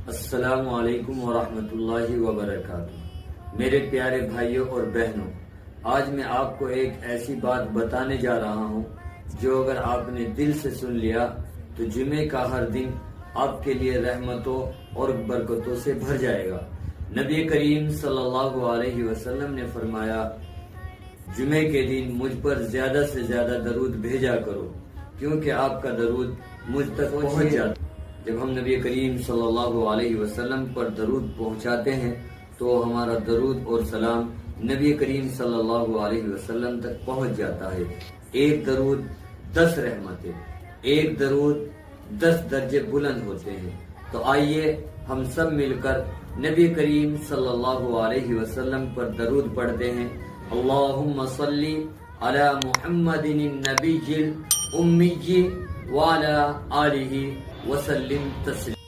अस्सलामु अलैकुम वरहमतुल्लाहि वबरकातुहू। मेरे प्यारे भाइयों और बहनों, आज मैं आपको एक ऐसी बात बताने जा रहा हूँ जो अगर आपने दिल से सुन लिया तो जुमे का हर दिन आपके लिए रहमतों और बरकतों से भर जाएगा। नबी करीम सल्लल्लाहु अलैहि वसल्लम ने फरमाया, जुमे के दिन मुझ पर ज्यादा से ज्यादा दरूद भेजा करो, क्योंकि आपका दरूद मुझ तक पहुँच जाता। जब हम नबी करीम सल्लल्लाहु अलैहि वसल्लम पर दरूद पहुंचाते हैं तो हमारा दरूद और सलाम नबी करीम सल्लल्लाहु अलैहि वसल्लम तक पहुंच जाता है। एक दरूद 10 रहमतें, एक दरूद 10 दर्जे बुलंद होते हैं। तो आइए हम सब मिलकर नबी करीम सल्लल्लाहु अलैहि वसल्लम पर दरूद पढ़ते हैं। अल्लाहुम्मा सल्ली अला मुहम्मदिन नबीजिल उम्मीजी व अला आलिहि वसल्लिम तस्लीमा।